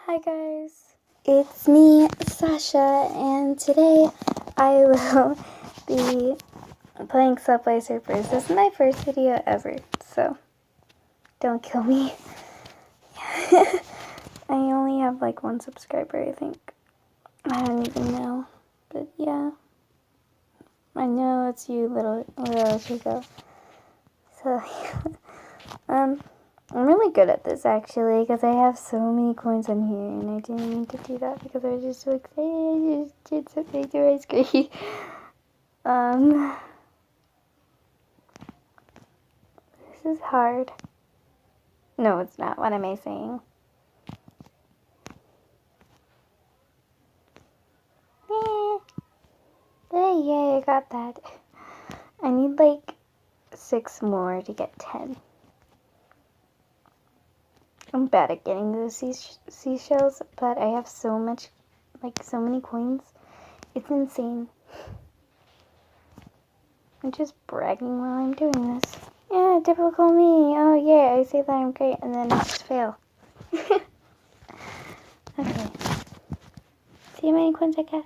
Hi guys, it's me, Sasha, and today I will be playing Subway Surfers. This is my first video ever, so don't kill me. I only have like 1 subscriber, I think. I don't even know, but yeah. I know it's you, little Chico. So, I'm really good at this actually because I have so many coins on here, and I didn't mean to do that because I was just so excited. I just did something to my screen. This is hard. No, it's not. What am I saying? Yay, I got that. I need like 6 more to get 10. I'm bad at getting those seashells, but I have so much, like so many coins. It's insane. I'm just bragging while I'm doing this. Yeah, typical me. Oh yeah, I say that I'm great and then I just fail. Okay. See how many coins I get?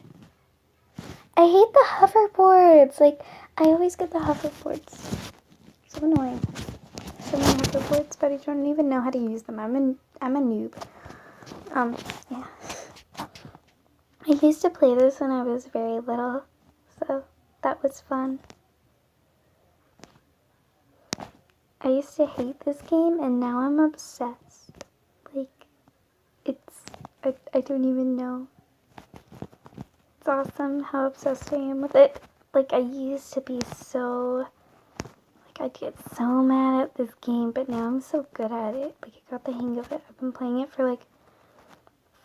I hate the hoverboards. Like, I always get the hoverboards. So annoying. So many hoverboards, but I don't even know how to use them. I'm a noob. Yeah. I used to play this when I was very little, so that was fun. I used to hate this game, and now I'm obsessed. Like, I don't even know. It's awesome how obsessed I am with it. Like, I used to be so, like, I'd get so mad at this game, but now I'm so good at it. Like, I got the hang of it. I've been playing it for, like,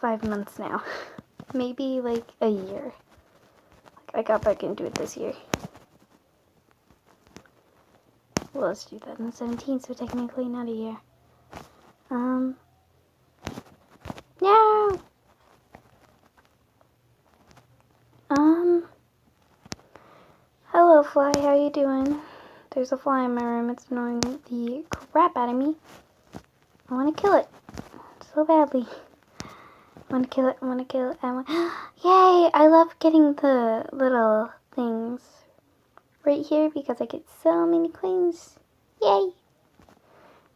5 months now. Maybe, like, a year. Like, I got back into it this year. Well, it's 2017, so technically not a year. No! Hello, fly, how you doing? There's a fly in my room, it's annoying the crap out of me. I want to kill it so badly. I want to kill it, Yay! I love getting the little things right here because I get so many coins. Yay!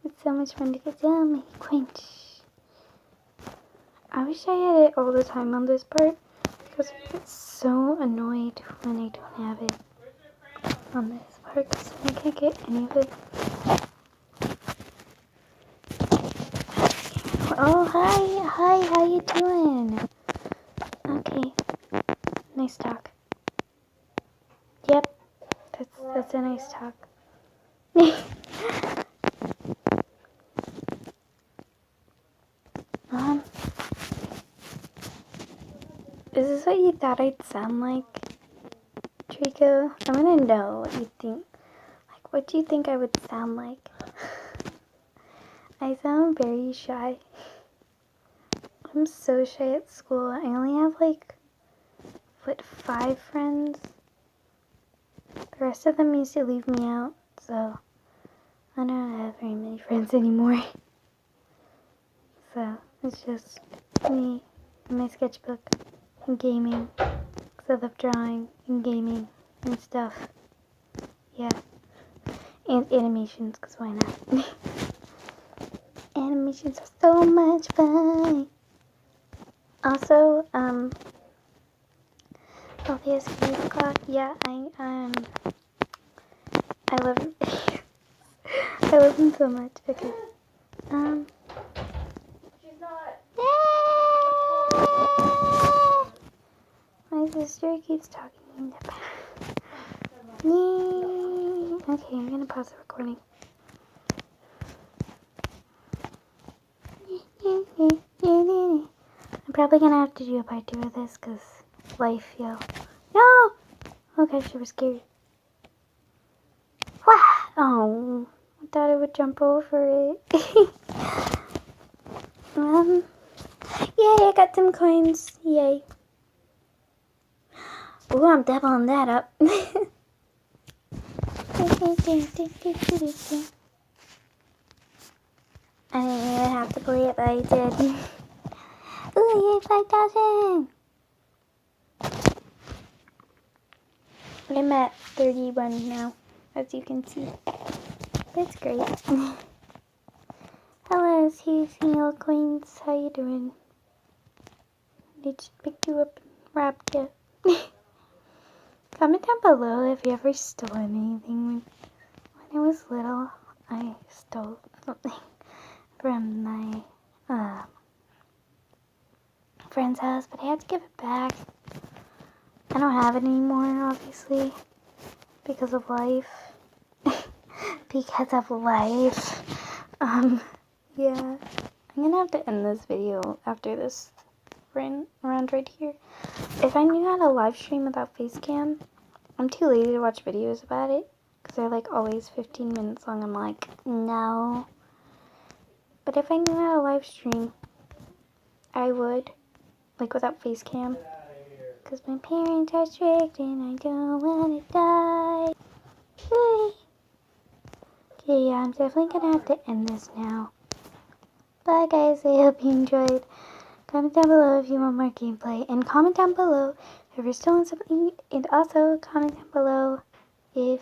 It's so much fun to get so many coins. I wish I had it all the time on this part because I get so annoyed when I don't have it on this part because I can't get any of it. Oh, hi, how you doing? Okay, nice talk. Yep, that's a nice talk. Is this what you thought I'd sound like, Trico? I want to know what you think. Like, what do you think I would sound like? I sound very shy. I'm so shy at school. I only have, like, 5 friends? The rest of them used to leave me out, so I don't have very many friends anymore. So, it's just me and my sketchbook and gaming. Because I love drawing and gaming and stuff. Yeah. And animations, because why not? Animations are so much fun. Also, obviously, yeah, I love I love them so much. Okay. She's not. My sister keeps talking in the back. Yay. Okay, I'm gonna pause the recording. I'm probably gonna have to do a part 2 of this because life, yo. No! Okay, she was scared. Wow! Oh, I thought I would jump over it. Yay, I got some coins. Yay. Ooh, I'm doubling that up. I didn't even have to play it, but I did. Ooh, yay, 5,000! I'm at 31 now, as you can see. That's great. Hello, Seasonal Queens. How you doing? They just picked you up and wrapped you. Comment down below if you ever stole anything. When I was little, I stole something from my friend's house, but I had to give it back. I don't have it anymore, obviously, because of life. Because of life. Yeah. I'm gonna have to end this video after this run around right here. If I knew how to live stream without Facecam, I'm too lazy to watch videos about it, because they're like always 15 minutes long. I'm like, no. But if I knew how to live stream, I would, like without Facecam. Because my parents are strict and I don't want to die. Hey. Okay, yeah, I'm definitely going to have to end this now. Bye guys, I hope you enjoyed. Comment down below if you want more gameplay. And comment down below if you're still on something. And also comment down below if,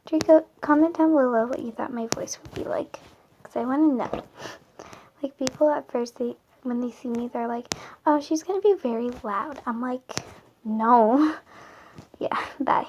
Draco, comment down below what you thought my voice would be like. Because I want to know. Like, people at first, when they see me, they're like, oh, she's going to be very loud. I'm like, no. Yeah, bye.